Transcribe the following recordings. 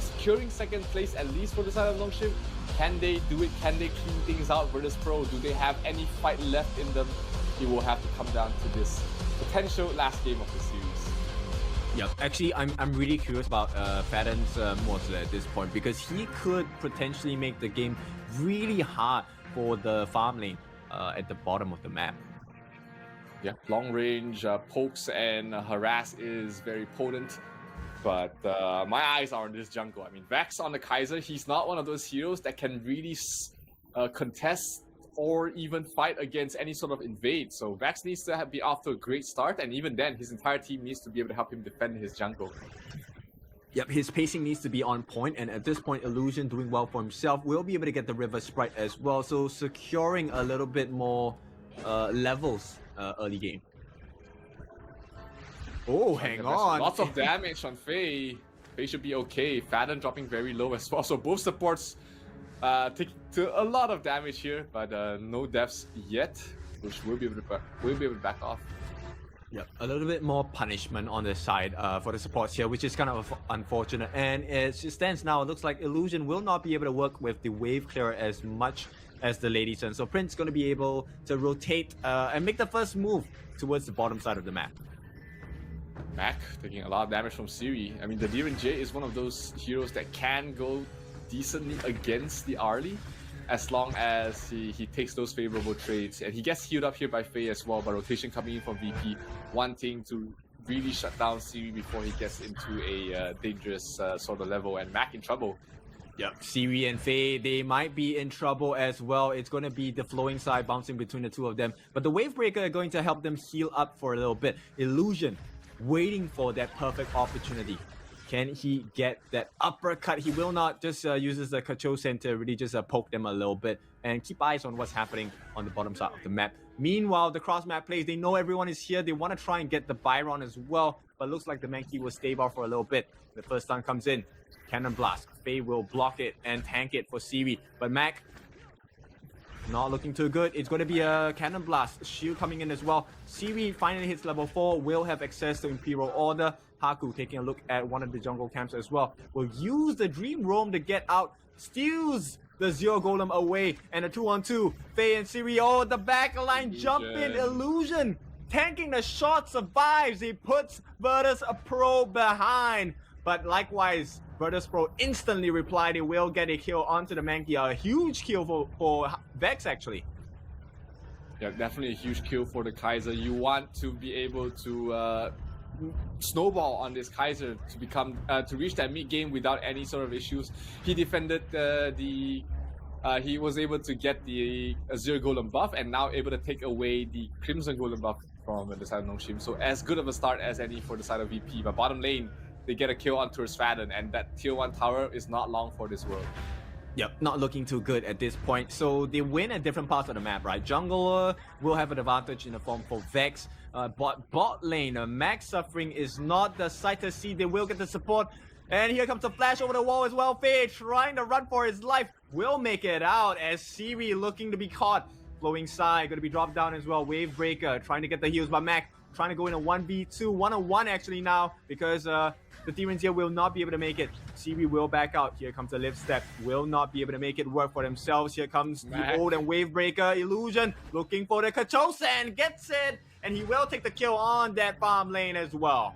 securing second place at least for the side of NONGSHIM. Can they do it? Can they clean things out? Virtus.pro, do they have any fight left in them? It will have to come down to this potential last game of the series. Yep, actually, I'm really curious about Faden's Mortal at this point, because he could potentially make the game really hard for the farm lane at the bottom of the map. Yeah, long range pokes and harass is very potent, but my eyes are on this jungle. I mean, Vex on the Kaiser, he's not one of those heroes that can really contest or even fight against any sort of invade. So Vex needs to be off to a great start, and even then, his entire team needs to be able to help him defend his jungle. Yep, his pacing needs to be on point, and at this point, Illusion doing well for himself will be able to get the River Sprite as well, so securing a little bit more levels early game. Oh, hang on. Lots of damage on Faye. Faye should be okay. Faden dropping very low as well, so both supports take a lot of damage here, but no deaths yet, which will be able to back off. Yep, a little bit more punishment on the side for the supports here, which is kind of unfortunate. And as it stands now, it looks like Illusion will not be able to work with the wave clearer as much as the Lady Sun. So Prince going to be able to rotate and make the first move towards the bottom side of the map. Mac taking a lot of damage from Siri. I mean, the Diren J is one of those heroes that can go decently against the Arlie, as long as he takes those favorable trades, and he gets healed up here by Faye as well, by rotation coming in from VP, wanting to really shut down Siri before he gets into a dangerous sort of level, and Mac in trouble. Yep, Siri and Faye, they might be in trouble as well. It's going to be the flowing side bouncing between the two of them, but the Wavebreaker are going to help them heal up for a little bit. Illusion waiting for that perfect opportunity. Can he get that uppercut? He will not. Just uses the Kachosen to really just poke them a little bit and keep eyes on what's happening on the bottom side of the map. Meanwhile, the cross map plays, they know everyone is here. They want to try and get the Byron as well, but looks like the Mankey will stave off for a little bit. The first stun comes in. Cannon Blast. Faye will block it and tank it for Siri, but Mac not looking too good. It's going to be a Cannon Blast. Shield coming in as well. Siri finally hits level 4, will have access to Imperial Order. Haku taking a look at one of the jungle camps as well. Will use the Dream Roam to get out. Steals the Zero Golem away. And a 2-on-2. Faye and Siri. Oh, the back line jump in. Illusion tanking the shot, survives. He puts Virtus.pro behind. But likewise, Virtus.pro instantly replied he will get a kill onto the Mankey. A huge kill for Vex actually. Yeah, definitely a huge kill for the Kaiser. You want to be able to snowball on this Kaiser to become to reach that mid game without any sort of issues. He defended he was able to get the Azure Golem buff, and now able to take away the Crimson Golem buff from the side of NONGSHIM. So as good of a start as any for the side of VP. But bottom lane, they get a kill on towards Faden, and that tier 1 tower is not long for this world. Yep, not looking too good at this point. So they win at different parts of the map, right? Jungler will have an advantage in the form for Vex. Bot lane, Max suffering is not the sight to see. They will get the support. And here comes the flash over the wall as well. Faye trying to run for his life. Will make it out as Siri looking to be caught. Flowing side, going to be dropped down as well. Wavebreaker trying to get the heals by Mac. Trying to go in a 1v2, 1-on-1 actually now, because the Demons here will not be able to make it. Siri will back out. Here comes the lift step. Will not be able to make it work for themselves. Here comes the old and Wavebreaker. Illusion looking for the Kachosen. Gets it. And he will take the kill on that farm lane as well.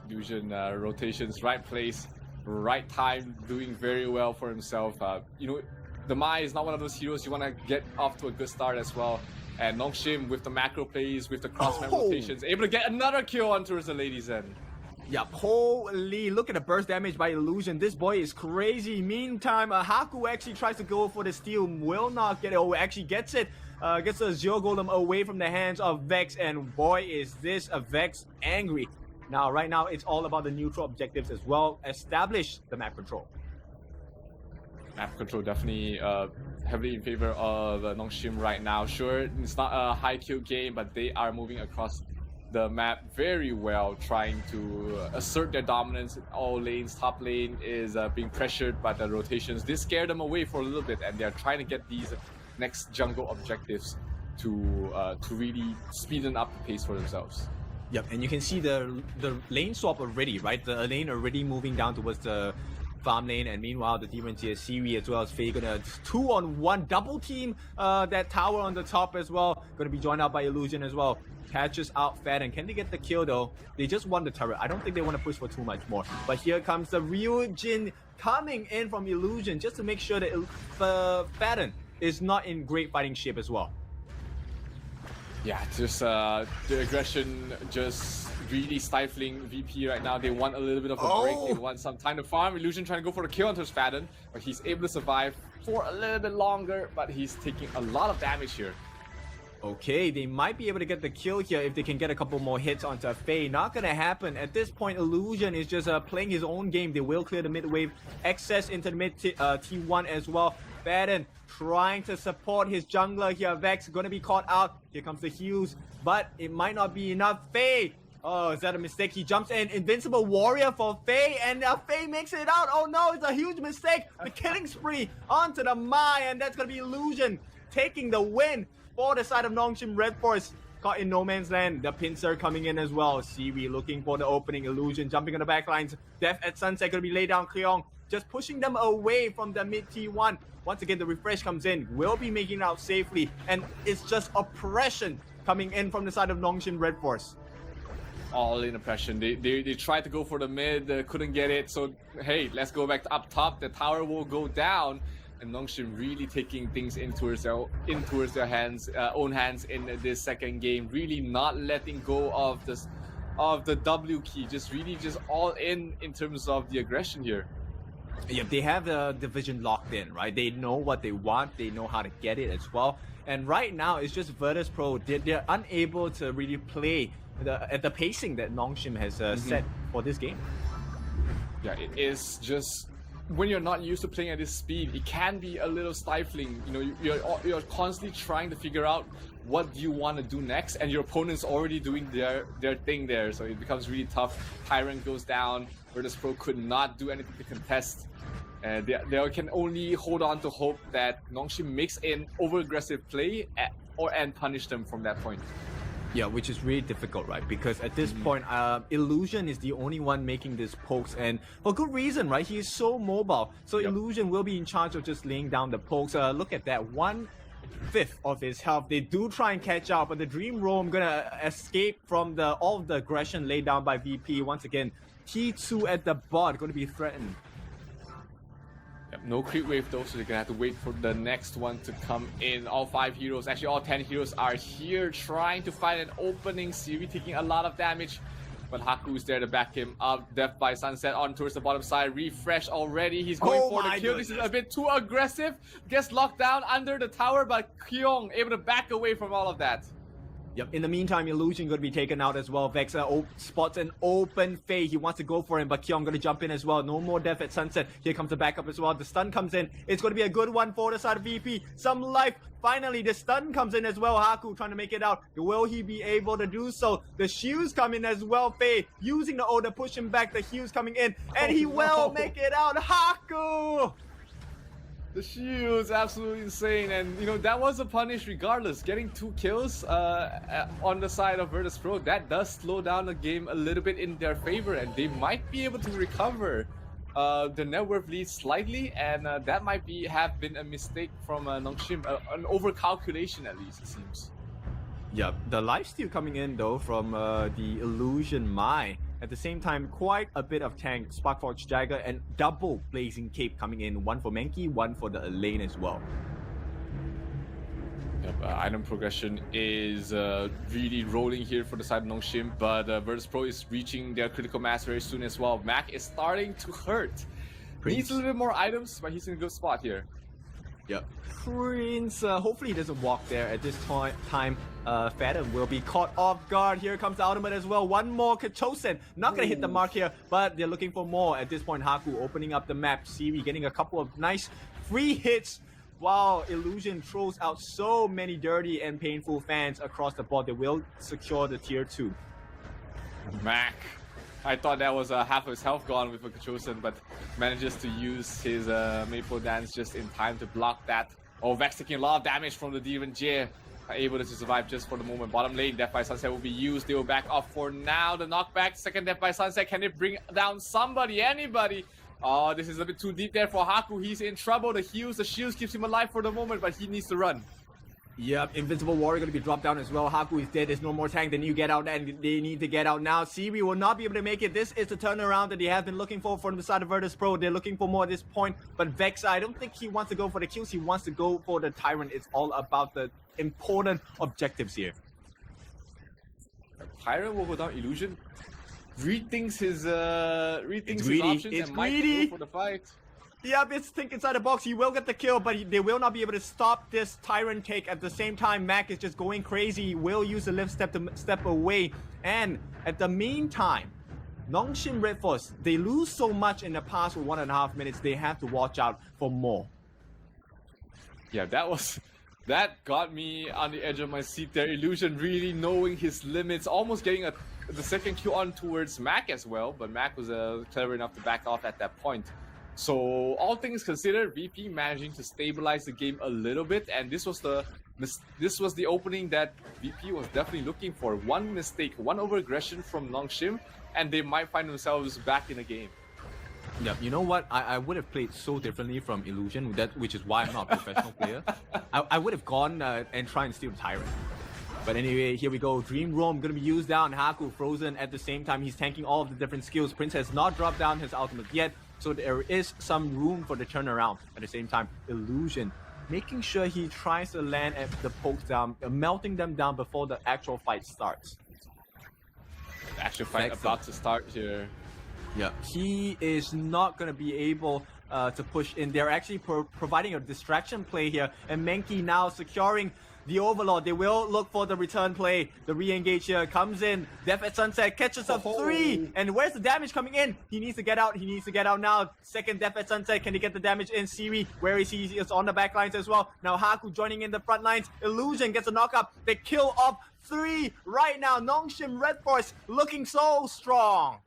Illusion rotations, right place, right time, doing very well for himself. You know, the Mai is not one of those heroes you want to get off to a good start as well. And NONGSHIM with the macro plays, with the cross-map rotations, able to get another kill on towards the Ladies End. Yep, holy, look at the burst damage by Illusion. This boy is crazy. Meantime, Haku actually tries to go for the steal, will not get it. Oh, actually gets it. Gets the Zero Golem away from the hands of Vex, and boy, is this a Vex angry. Now, right now, it's all about the neutral objectives as well. Establish the map control. Map control definitely heavily in favor of NONGSHIM right now. Sure, it's not a high kill game, but they are moving across the map very well, trying to assert their dominance in all lanes. Top lane is being pressured by the rotations. This scared them away for a little bit, and they're trying to get these next jungle objectives to really speeden up the pace for themselves. Yep, and you can see the lane swap already, right? The lane already moving down towards the farm lane, and meanwhile the Demon Tier Siri as well as Faye gonna 2-on-1 double team that tower on the top as well. Gonna be joined out by Illusion as well. Catches out Fat, and can they get the kill though? They just won the turret. I don't think they want to push for too much more. But here comes the real Jin coming in from Illusion just to make sure that Faden is not in great fighting shape as well. Yeah, just the aggression just really stifling VP right now. They want a little bit of a break. They want some time to farm. Illusion trying to go for the kill onto Spaden, but he's able to survive for a little bit longer, but he's taking a lot of damage here. Okay, they might be able to get the kill here if they can get a couple more hits onto Faye. Not gonna happen. At this point, Illusion is just playing his own game. They will clear the mid wave, access into the mid T1 as well. Faden trying to support his jungler here. Vex gonna be caught out. Here comes the heals, but it might not be enough. Faye, oh, is that a mistake? He jumps in. Invincible Warrior for Faye, and Faye makes it out. Oh no, it's a huge mistake. The killing spree onto the Mai, and that's gonna be Illusion taking the win for the side of NONGSHIM REDFORCE. Caught in no man's land. The pincer coming in as well. Siri looking for the opening. Illusion jumping on the backlines. Death at Sunset gonna be laid down. Cleong just pushing them away from the mid T1. Once again, the refresh comes in. Will be making it out safely, and it's just oppression coming in from the side of NONGSHIM REDFORCE. All in oppression. They tried to go for the mid, couldn't get it. So hey, let's go back to up top. The tower will go down, and NONGSHIM really taking things in towards their hands, own hands in this second game. Really not letting go of this, of the W key. Just really just all in terms of the aggression here. Yeah, they have the division locked in, right? They know what they want. They know how to get it as well. And right now, it's just Virtus.pro. They're unable to really play at the pacing that NONGSHIM has set for this game. Yeah, it is just, when you're not used to playing at this speed, it can be a little stifling. You know, you're constantly trying to figure out what do you want to do next, and your opponent's already doing their thing there, so it becomes really tough. Tyrant goes down. Virtus.pro could not do anything to contest. They can only hold on to hope that NONGSHIM makes an over-aggressive play and punish them from that point. Yeah, which is really difficult, right? Because at this point, Illusion is the only one making this pokes, and for good reason, right? He is so mobile. So Illusion will be in charge of just laying down the pokes. Look at that, 1/5 of his health. They do try and catch up, but the Dream Roam gonna escape from all of the aggression laid down by VP. Once again, T2 at the bot going to be threatened. No creep wave though, so they're gonna have to wait for the next one to come in. All 5 heroes, actually all 10 heroes are here trying to find an opening. Siri taking a lot of damage, but Haku is there to back him up. Death by Sunset on towards the bottom side. Refresh already. He's going for the kill. This is a bit too aggressive. Gets locked down under the tower, but Kyong able to back away from all of that. Yep, in the meantime, Illusion going to be taken out as well. Vex spots an open Faye. He wants to go for him, but Kyong going to jump in as well. No more Death at Sunset. Here comes the backup as well. The stun comes in. It's going to be a good one for the side of VP. Some life. Finally, the stun comes in as well. Haku trying to make it out. Will he be able to do so? The shields come in as well. Faye using the O to push him back. The heals coming in, and he will make it out. Haku! The shield's absolutely insane, and you know that was a punish regardless. Getting 2 kills on the side of Virtus.pro, that does slow down the game a little bit in their favor, and they might be able to recover the net worth lead slightly, and that might have been a mistake from NONGSHIM, an overcalculation at least, it seems. Yeah, the lifesteal coming in though from the Illusion Mai. At the same time, quite a bit of tank, Sparkforge Jagger, and double Blazing Cape coming in. One for Mankey, one for the lane as well. Yep, item progression is really rolling here for the side of NONGSHIM, but Virtus.pro is reaching their critical mass very soon as well. Mac is starting to hurt. Needs a little bit more items, but he's in a good spot here. Yep. Prince, hopefully he doesn't walk there at this time. Fathom will be caught off guard. Here comes the ultimate as well. One more Kachosen. Not gonna hit the mark here, but they're looking for more. At this point, Haku opening up the map. Siri getting a couple of nice free hits, while Illusion throws out so many dirty and painful fans across the board. They will secure the tier 2. Mac. I thought that was half of his health gone with a Kachosen, but manages to use his Maple Dance just in time to block that. Oh, Vex taking a lot of damage from the Demon J. are able to survive just for the moment. Bottom lane, Death by Sunset will be used. They will back off for now. The knockback, second Death by Sunset. Can they bring down somebody, anybody? Oh, this is a bit too deep there for Haku. He's in trouble. The heals, the shields keeps him alive for the moment, but he needs to run. Yep, Invincible Warrior going to be dropped down as well. Haku is dead. There's no more tank. They need to get out, and they need to get out now. Siri will not be able to make it. This is the turnaround that they have been looking for from the side of Virtus.pro. They're looking for more at this point. But Vexa, I don't think he wants to go for the kills. He wants to go for the Tyrant. It's all about the important objectives here. Tyrant will go down. Illusion rethinks his options it's and might greedy. go for the fight. Yep, it's think inside the box. He will get the kill, but they will not be able to stop this Tyrant take. At the same time, Mac is just going crazy. He will use the lift step to step away. And at the meantime, NONGSHIM REDFORCE, they lose so much in the past 1.5 minutes. They have to watch out for more. Yeah, that got me on the edge of my seat there. Illusion really knowing his limits, almost getting the second kill on towards Mac as well, but Mac was clever enough to back off at that point. So all things considered, VP managing to stabilize the game a little bit, and this was the opening that VP was definitely looking for. One mistake, one overaggression from NONGSHIM, and they might find themselves back in the game. Yeah, you know what? I would have played so differently from Illusion, which is why I'm not a professional player. I would have gone and tried and steal the Tyrant. But anyway, here we go. Dream Roam going to be used down. Haku frozen at the same time. He's tanking all of the different skills. Prince has not dropped down his ultimate yet, so there is some room for the turnaround. At the same time, Illusion making sure he tries to land at the pokes down, melting them down before the actual fight starts. The actual fight about to start here. Yeah, he is not going to be able to push in. They're actually providing a distraction play here, and Menki now securing the Overlord. They will look for the return play. The re-engage here comes in. Death at Sunset catches up 3. And where's the damage coming in? He needs to get out. He needs to get out now. Second Death at Sunset. Can he get the damage in? Siri, where is he? He is on the back lines as well. Now Haku joining in the front lines. Illusion gets a knockup. They kill off 3 right now. NONGSHIM REDFORCE looking so strong.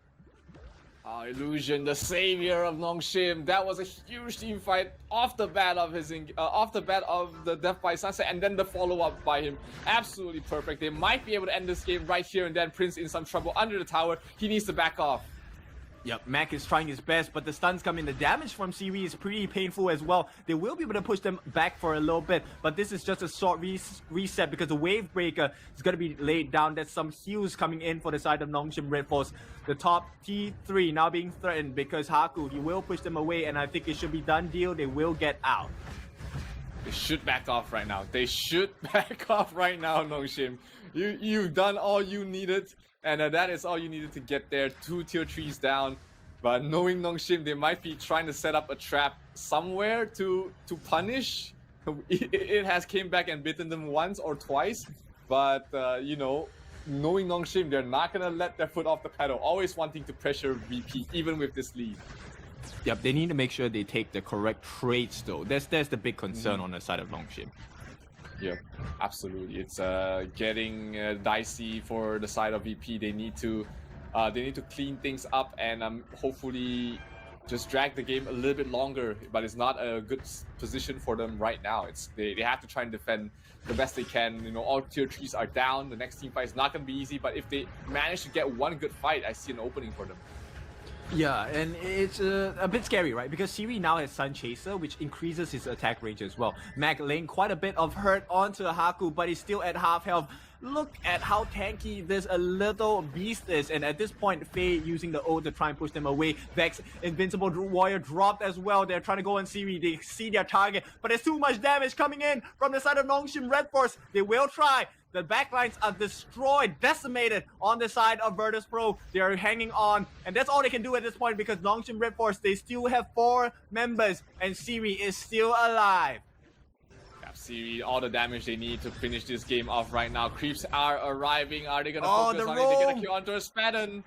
Illusion, the savior of NONGSHIM. That was a huge team fight off the bat of the Death by Sunset, and then the follow-up by him. Absolutely perfect. They might be able to end this game right here and then. Prince in some trouble under the tower. He needs to back off. Yep, Mac is trying his best, but the stuns come in. The damage from Siri is pretty painful as well. They will be able to push them back for a little bit, but this is just a short reset because the wave breaker is going to be laid down. There's some heals coming in for the side of NONGSHIM REDFORCE. The top T3 now being threatened because Haku, he will push them away, and I think it should be done deal. They will get out. They should back off right now. They should back off right now, NONGSHIM. You've done all you needed. And that is all you needed to get there. 2 tier 3s down. But knowing NONGSHIM, they might be trying to set up a trap somewhere to punish. It has came back and bitten them once or twice. But, you know, knowing NONGSHIM, they're not going to let their foot off the pedal. Always wanting to pressure VP, even with this lead. Yep, they need to make sure they take the correct trades, though. That's the big concern on the side of NONGSHIM. Yeah, absolutely. It's getting dicey for the side of VP. They need to clean things up and hopefully just drag the game a little bit longer. But it's not a good position for them right now. They have to try and defend the best they can. You know, all tier 3s are down. The next team fight is not going to be easy. But if they manage to get one good fight, I see an opening for them. Yeah, and it's a bit scary, right? Because Siri now has Sun Chaser, which increases his attack range as well. Mac laying quite a bit of hurt onto Haku, but he's still at half health. Look at how tanky this little beast is, and at this point, Faye using the ult to try and push them away. Vex, Invincible Warrior dropped as well. They're trying to go on Siri. They see their target, but there's too much damage coming in from the side of NONGSHIM REDFORCE. They will try. The backlines are destroyed, decimated on the side of Virtus.pro. They are hanging on, and that's all they can do at this point because NONGSHIM REDFORCE, they still have 4 members, and Siri is still alive. Yeah, Siri, all the damage they need to finish this game off right now. Creeps are arriving. Are they going to focus on it? They're going to kill onto a Spadon.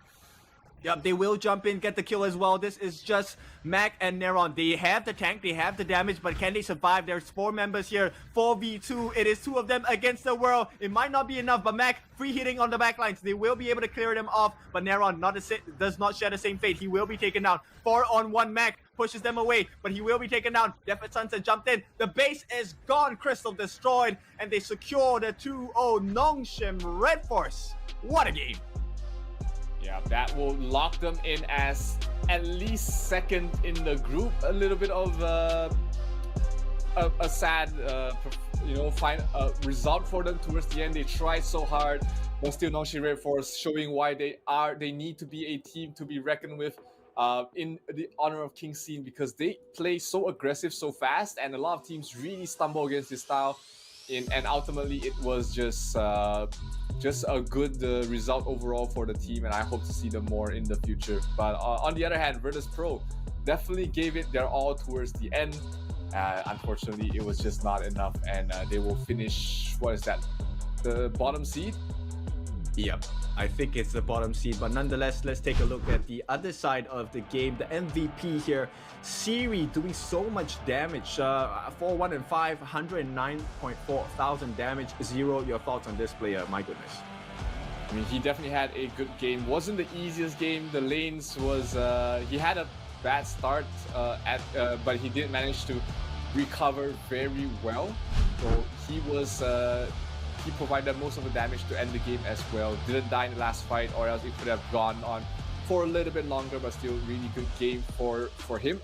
Yep, they will jump in, get the kill as well. This is just Mac and Neron. They have the tank, they have the damage, but can they survive? There's 4 members here, 4v2. It is 2 of them against the world. It might not be enough, but Mac free hitting on the backlines. They will be able to clear them off, but Neron does not share the same fate. He will be taken down. 4-on-1 Mac pushes them away, but he will be taken down. Defet Sunset jumped in. The base is gone. Crystal destroyed, and they secure the 2-0 NONGSHIM Red Force. What a game. Yeah, that will lock them in as at least second in the group. A little bit of a sad, result for them towards the end. They tried so hard, but still NONGSHIM Red Force showing why they need to be a team to be reckoned with in the honor of King Scene, because they play so aggressive so fast, and a lot of teams really stumble against this style. And ultimately, it was just a good result overall for the team, and I hope to see them more in the future. But on the other hand, Virtus.pro definitely gave it their all towards the end. Unfortunately, it was just not enough, and they will finish, what is that, the bottom seed? Yep, I think it's the bottom seed, but nonetheless, let's take a look at the other side of the game. The MVP here, Siri, doing so much damage. 4-1 and 5, 109.4 thousand damage. Zero, your thoughts on this player? My goodness. I mean, he definitely had a good game. Wasn't the easiest game. The lanes was he had a bad start but he did manage to recover very well. So he was he provided most of the damage to end the game as well. Didn't die in the last fight, or else it could have gone on for a little bit longer, but still really good game for him.